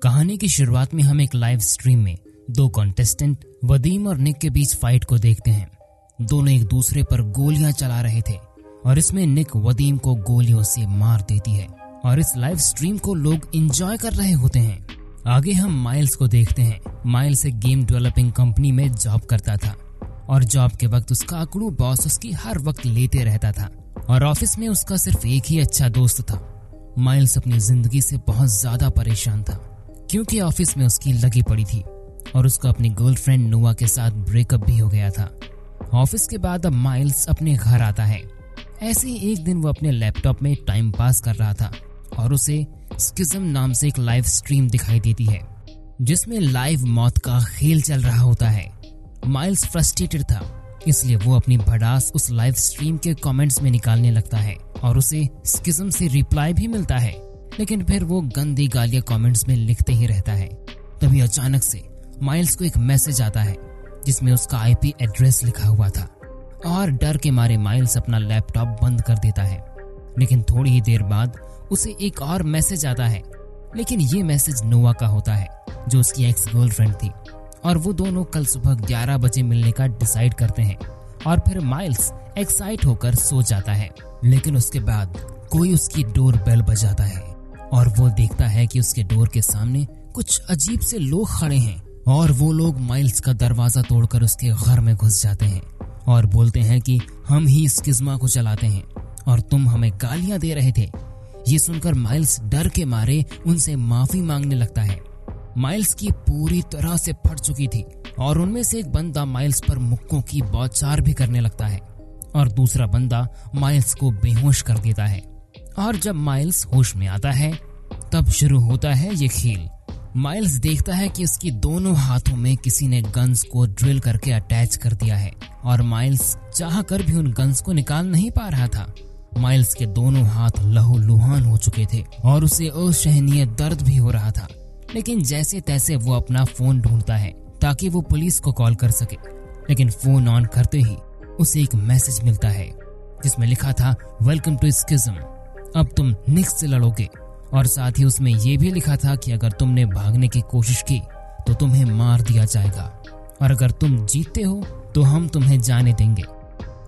कहानी की शुरुआत में हम एक लाइव स्ट्रीम में दो कॉन्टेस्टेंट वदीम और निक के बीच फाइट को देखते हैं। दोनों एक दूसरे पर गोलियां चला रहे थे और इसमें निक वदीम को गोलियों से मार देती है और इस लाइव स्ट्रीम को लोग एंजॉय कर रहे होते हैं। आगे हम माइल्स को देखते हैं। माइल्स एक गेम डेवलपिंग कंपनी में जॉब करता था और जॉब के वक्त उसका अकड़ू बॉस उसकी हर वक्त लेते रहता था और ऑफिस में उसका सिर्फ एक ही अच्छा दोस्त था। माइल्स अपनी जिंदगी से बहुत ज्यादा परेशान था क्योंकि ऑफिस में उसकी लगी पड़ी थी और उसका अपनी गर्लफ्रेंड नोआ के साथ ब्रेकअप भी हो गया था। ऑफिस के बाद अब माइल्स अपने घर आता है। ऐसे ही एक दिन वो अपने लैपटॉप में टाइम पास कर रहा था और उसे स्किज्म नाम से एक लाइव स्ट्रीम दिखाई देती है जिसमें लाइव मौत का खेल चल रहा होता है। माइल्स फ्रस्ट्रेटेड था, इसलिए वो अपनी भड़ास उस लाइव स्ट्रीम के कमेंट्स में निकालने लगता है और उसे स्किज्म से रिप्लाई भी मिलता है, लेकिन फिर वो गंदी गालियां कमेंट्स में लिखते ही रहता है। तभी अचानक से माइल्स को एक मैसेज आता है जिसमें उसका आईपी एड्रेस लिखा हुआ था और डर के मारे माइल्स अपना लैपटॉप बंद कर देता है। लेकिन थोड़ी ही देर बाद उसे एक और मैसेज आता है, लेकिन ये मैसेज नोआ का होता है जो उसकी एक्स गर्लफ्रेंड थी और वो दोनों कल सुबह 11 बजे मिलने का डिसाइड करते हैं और फिर माइल्स एक्साइट होकर सो जाता है। लेकिन उसके बाद कोई उसकी डोर बेल बजाता है और वो देखता है कि उसके डोर के सामने कुछ अजीब से लोग खड़े हैं और वो लोग माइल्स का दरवाजा तोड़कर उसके घर में घुस जाते हैं और बोलते हैं कि हम ही स्किज्मा को चलाते हैं और तुम हमें गालियां दे रहे थे। ये सुनकर माइल्स डर के मारे उनसे माफी मांगने लगता है। माइल्स की पूरी तरह से फट चुकी थी और उनमें से एक बंदा माइल्स पर मुक्कों की बौछार भी करने लगता है और दूसरा बंदा माइल्स को बेहोश कर देता है। और जब माइल्स होश में आता है तब शुरू होता है ये खेल। माइल्स देखता है कि उसकी दोनों हाथों में किसी ने गन्स को ड्रिल करके अटैच कर दिया है और माइल्स चाहकर भी उन गन्स को निकाल नहीं पा रहा था। माइल्स के दोनों हाथ लहूलुहान हो चुके थे और उसे असहनीय दर्द भी हो रहा था, लेकिन जैसे तैसे वो अपना फोन ढूंढता है ताकि वो पुलिस को कॉल कर सके। लेकिन फोन ऑन करते ही उसे एक मैसेज मिलता है जिसमें लिखा था, वेलकम टू स्किज्म, अब तुम निक से लड़ोगे। और साथ ही उसमें ये भी लिखा था कि अगर तुमने भागने की कोशिश की तो तुम्हें मार दिया जाएगा और अगर तुम जीतते हो तो हम तुम्हें जाने देंगे।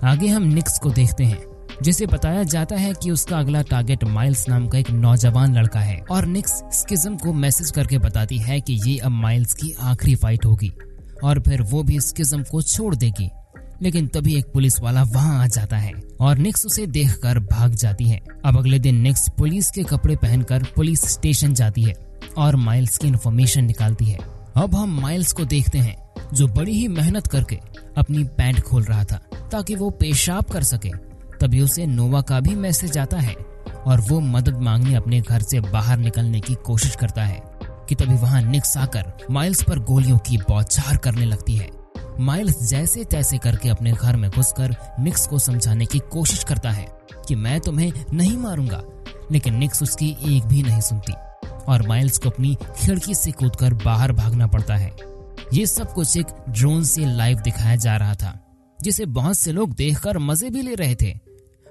आगे हम निक्स को देखते हैं जिसे बताया जाता है कि उसका अगला टारगेट माइल्स नाम का एक नौजवान लड़का है और निक्स स्किज्म को मैसेज करके बताती है कि ये अब माइल्स की आखिरी फाइट होगी और फिर वो भी स्किज्म को छोड़ देगी। लेकिन तभी एक पुलिस वाला वहां आ जाता है और निक्स उसे देखकर भाग जाती है। अब अगले दिन निक्स पुलिस के कपड़े पहनकर पुलिस स्टेशन जाती है और माइल्स की इन्फॉर्मेशन निकालती है। अब हम माइल्स को देखते हैं जो बड़ी ही मेहनत करके अपनी पैंट खोल रहा था ताकि वो पेशाब कर सके। तभी उसे नोवा का भी मैसेज आता है और वो मदद मांगने अपने घर से बाहर निकलने की कोशिश करता है कि तभी वहां निक्स आकर माइल्स पर गोलियों की बौछार करने लगती है। माइल्स जैसे तैसे करके अपने घर में घुसकर निक्स को समझाने की कोशिश करता है कि मैं तुम्हें नहीं मारूंगा, लेकिन निक्स उसकी एक भी नहीं सुनती और माइल्स को अपनी खिड़की से कूदकर बाहर भागना पड़ता है। ये सब कुछ एक ड्रोन से लाइव दिखाया जा रहा था जिसे बहुत से लोग देखकर मजे भी ले रहे थे।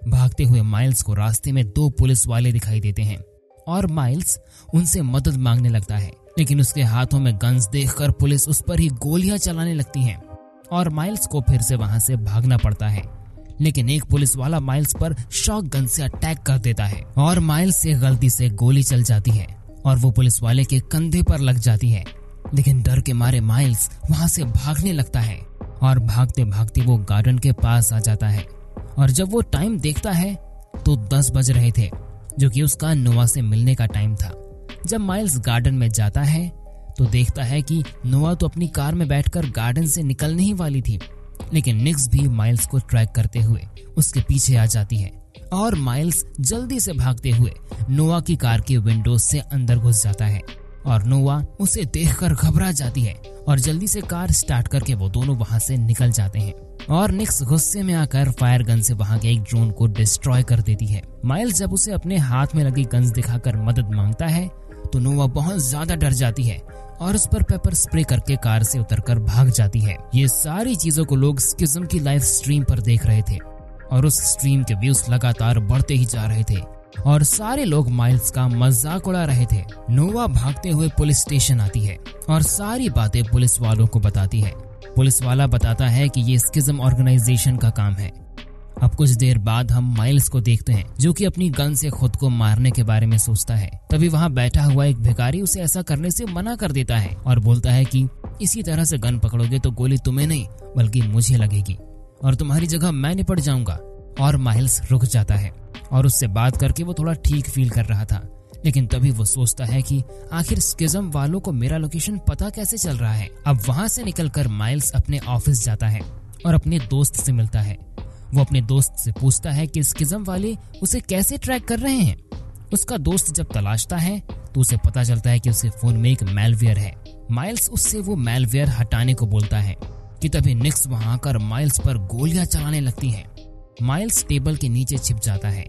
भागते हुए माइल्स को रास्ते में दो पुलिस वाले दिखाई देते हैं और माइल्स उनसे मदद मांगने लगता है, लेकिन उसके हाथों में गन्स देखकर पुलिस उस पर ही गोलियां चलाने लगती हैं और माइल्स को फिर से वहां से भागना पड़ता है। लेकिन एक पुलिस वाला माइल्स पर शॉट गन से अटैक कर देता है और माइल्स से गलती से गोली चल जाती है और वो पुलिस वाले के कंधे पर लग जाती है। लेकिन डर के मारे माइल्स वहां से भागने लगता है और भागते भागते वो गार्डन के पास आ जाता है और जब वो टाइम देखता है तो 10 बज रहे थे जो कि उसका नोआ से मिलने का टाइम था। जब माइल्स गार्डन में जाता है तो देखता है कि नोआ तो अपनी कार में बैठकर गार्डन से निकलने ही वाली थी, लेकिन निक्स भी माइल्स को ट्रैक करते हुए उसके पीछे आ जाती है और माइल्स जल्दी से भागते हुए नोआ की कार के विंडो से अंदर घुस जाता है और नोआ उसे देखकर घबरा जाती है और जल्दी से कार स्टार्ट करके वो दोनों वहां से निकल जाते हैं और निक्स गुस्से में आकर फायर गन से वहां के एक ड्रोन को डिस्ट्रॉय कर देती है। माइल्स जब उसे अपने हाथ में लगी गन्स दिखाकर मदद मांगता है तो नोआ बहुत ज्यादा डर जाती है और उस पर पेपर स्प्रे करके कार से उतरकर भाग जाती है। ये सारी चीजों को लोग स्किज्म की लाइव स्ट्रीम पर देख रहे थे और उस स्ट्रीम के व्यूज लगातार बढ़ते ही जा रहे थे और सारे लोग माइल्स का मजाक उड़ा रहे थे। नोवा भागते हुए पुलिस स्टेशन आती है और सारी बातें पुलिस वालों को बताती है। पुलिस वाला बताता है कि ये स्किज्म ऑर्गेनाइजेशन का काम है। अब कुछ देर बाद हम माइल्स को देखते हैं जो कि अपनी गन से खुद को मारने के बारे में सोचता है। तभी वहाँ बैठा हुआ एक भिखारी उसे ऐसा करने से मना कर देता है और बोलता है कि इसी तरह से गन पकड़ोगे तो गोली तुम्हें नहीं बल्कि मुझे लगेगी और तुम्हारी जगह मैं निपट जाऊंगा। और माइल्स रुक जाता है और उससे बात करके वो थोड़ा ठीक फील कर रहा था, लेकिन तभी वो सोचता है कि आखिर स्किज्म वालों को मेरा लोकेशन पता कैसे चल रहा है। अब वहाँ से निकलकर माइल्स अपने ऑफिस जाता है और अपने दोस्त से मिलता है। वो अपने दोस्त से पूछता है कि स्किज्म वाले उसे कैसे ट्रैक कर रहे हैं। उसका दोस्त जब तलाशता है तो उसे पता चलता है कि उसके फोन में एक मैलवेयर है। माइल्स उससे वो मैलवेयर हटाने को बोलता है कि तभी निक्स वहां आकर माइल्स पर गोलियां चलाने लगती हैं। माइल्स टेबल के नीचे छिप जाता है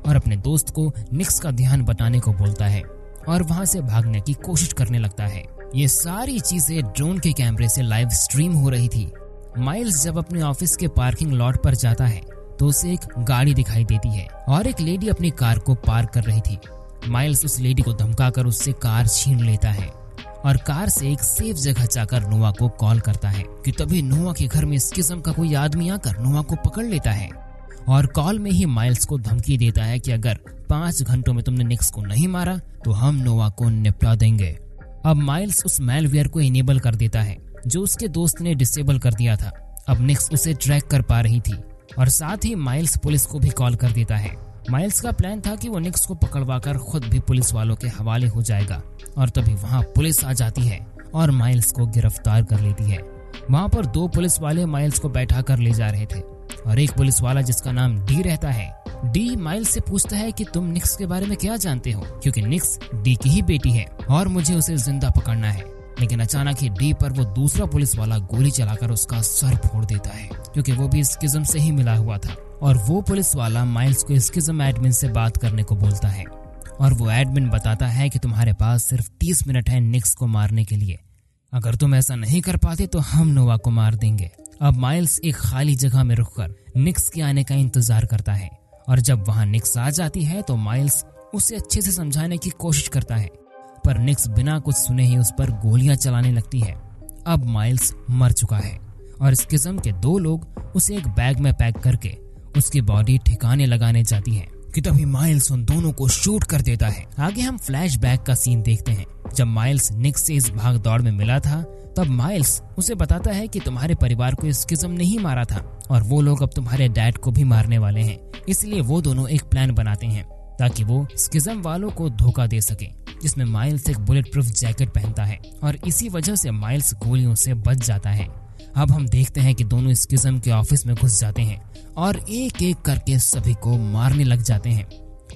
और अपने दोस्त को निक्स का ध्यान बटाने को बोलता है और वहां से भागने की कोशिश करने लगता है। ये सारी चीजें ड्रोन के कैमरे से लाइव स्ट्रीम हो रही थी। माइल्स जब अपने ऑफिस के पार्किंग लॉट पर जाता है तो उसे एक गाड़ी दिखाई देती है और एक लेडी अपनी कार को पार्क कर रही थी। माइल्स उस लेडी को धमकाकर उससे कार छीन लेता है और कार से एक सेफ जगह जाकर नोवा को कॉल करता है कि तभी नोवा के घर में स्किज्म का कोई आदमी आकर नोवा को पकड़ लेता है और कॉल में ही माइल्स को धमकी देता है कि अगर 5 घंटों में तुमने निक्स को नहीं मारा तो हम नोवा को निपटा देंगे। अब माइल्स उस मैलवेयर को इनेबल कर देता है जो उसके दोस्त ने डिसेबल कर दिया था। अब निक्स उसे ट्रैक कर पा रही थी और साथ ही माइल्स पुलिस को भी कॉल कर देता है। माइल्स का प्लान था कि वो निक्स को पकड़वाकर खुद भी पुलिस वालों के हवाले हो जाएगा और तभी वहाँ पुलिस आ जाती है और माइल्स को गिरफ्तार कर लेती है। वहाँ पर 2 पुलिस वाले माइल्स को बैठा कर ले जा रहे थे और एक पुलिस वाला जिसका नाम डी रहता है। डी माइल्स से पूछता है कि तुम निक्स के बारे में क्या जानते हो, क्योंकि निक्स डी की ही बेटी है और मुझे उसे जिंदा पकड़ना है। लेकिन अचानक ही डी पर वो दूसरा पुलिस वाला गोली चलाकर उसका सर फोड़ देता है, क्योंकि वो भी स्किज्म से ही मिला हुआ था। और वो पुलिस वाला माइल्स को स्किज्म एडमिन से बात करने को बोलता है और वो एडमिन बताता है कि तुम्हारे पास सिर्फ 30 मिनट है निक्स को मारने के लिए। अगर तुम ऐसा नहीं कर पाते तो हम नोवा को मार देंगे। अब माइल्स एक खाली जगह में रुककर निक्स के आने का इंतजार करता है और जब वहां निक्स आ जाती है तो माइल्स उसे अच्छे से समझाने की कोशिश करता है, पर निक्स बिना कुछ सुने ही उस पर गोलियां चलाने लगती है। अब माइल्स मर चुका है और स्किज्म के 2 लोग उसे एक बैग में पैक करके उसकी बॉडी ठिकाने लगाने जाती है कि तभी माइल्स उन दोनों को शूट कर देता है। आगे हम फ्लैशबैक का सीन देखते हैं। जब माइल्स निक्स से इस भाग दौड़ में मिला था तब माइल्स उसे बताता है कि तुम्हारे परिवार को स्किज्म ने ही मारा था और वो लोग अब तुम्हारे डैड को भी मारने वाले हैं। इसलिए वो दोनों एक प्लान बनाते हैं ताकि वो स्किज्म वालों को धोखा दे सके, जिसमें माइल्स एक बुलेट प्रूफ जैकेट पहनता है और इसी वजह से माइल्स गोलियों से बच जाता है। अब हम देखते हैं कि दोनों स्किज्म के ऑफिस में घुस जाते हैं और एक एक करके सभी को मारने लग जाते हैं।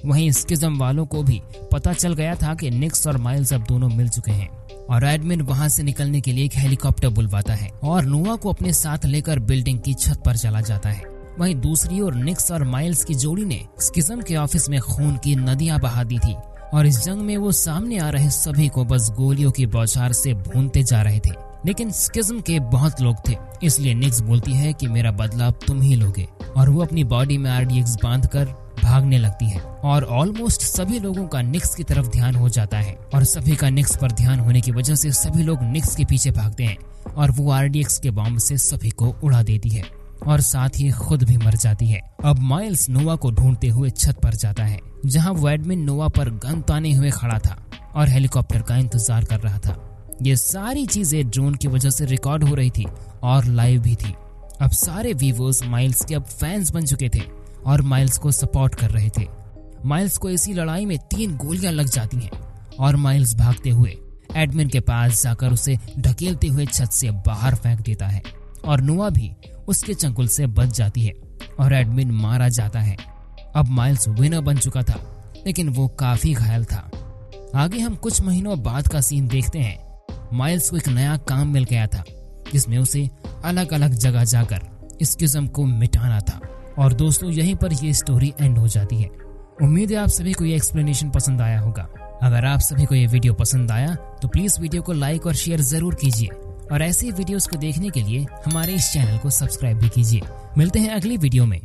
वहीं स्किज्म वालों को भी पता चल गया था कि निक्स और माइल्स अब दोनों मिल चुके हैं और एडमिन वहां से निकलने के लिए एक हेलीकॉप्टर बुलवाता है और नोवा को अपने साथ लेकर बिल्डिंग की छत पर चला जाता है। वहीं दूसरी ओर निक्स और माइल्स की जोड़ी ने स्किज्म के ऑफिस में खून की नदियां बहा दी थी और इस जंग में वो सामने आ रहे सभी को बस गोलियों की बौछार से भूनते जा रहे थे। लेकिन स्किज्म के बहुत लोग थे, इसलिए निक्स बोलती है कि मेरा बदला अब तुम ही लोगे और वो अपनी बॉडी में RDX बांधकर भागने लगती है और ऑलमोस्ट सभी लोगों का निक्स की तरफ ध्यान हो जाता है और सभी का निक्स पर ध्यान होने की वजह से सभी लोग निक्स के पीछे भागते हैं और वो RDX के बॉम्ब से सभी को उड़ा देती है और साथ ही खुद भी मर जाती है। अब माइल्स नोवा को ढूंढते हुए छत पर जाता है जहां वो एडमिन नोवा पर गन ताने हुए खड़ा था और हेलीकॉप्टर का इंतजार कर रहा था। ये सारी चीजें ड्रोन की वजह से रिकॉर्ड हो रही थी और लाइव भी थी। अब सारे व्यूअर्स माइल्स के अब फैंस बन चुके थे और माइल्स को सपोर्ट कर रहे थे। माइल्स को इसी लड़ाई में 3 गोलियां लग जाती हैं और माइल्स भागते हुए एडमिन के पास जाकर उसे ढकेलते हुए छत से बाहर फेंक देता है और नोवा भी उसके चंगुल से बच जाती है और एडमिन मारा जाता है। अब माइल्स विनर बन चुका था, लेकिन वो काफी घायल था। आगे हम कुछ महीनों बाद का सीन देखते हैं। माइल्स को एक नया काम मिल गया था जिसमें उसे अलग अलग जगह जाकर स्किज्म को मिटाना था। और दोस्तों, यहीं पर ये स्टोरी एंड हो जाती है। उम्मीद है आप सभी को ये एक्सप्लेनेशन पसंद आया होगा। अगर आप सभी को ये वीडियो पसंद आया तो प्लीज वीडियो को लाइक और शेयर जरूर कीजिए और ऐसे वीडियोस को देखने के लिए हमारे इस चैनल को सब्सक्राइब भी कीजिए। मिलते हैं अगली वीडियो में।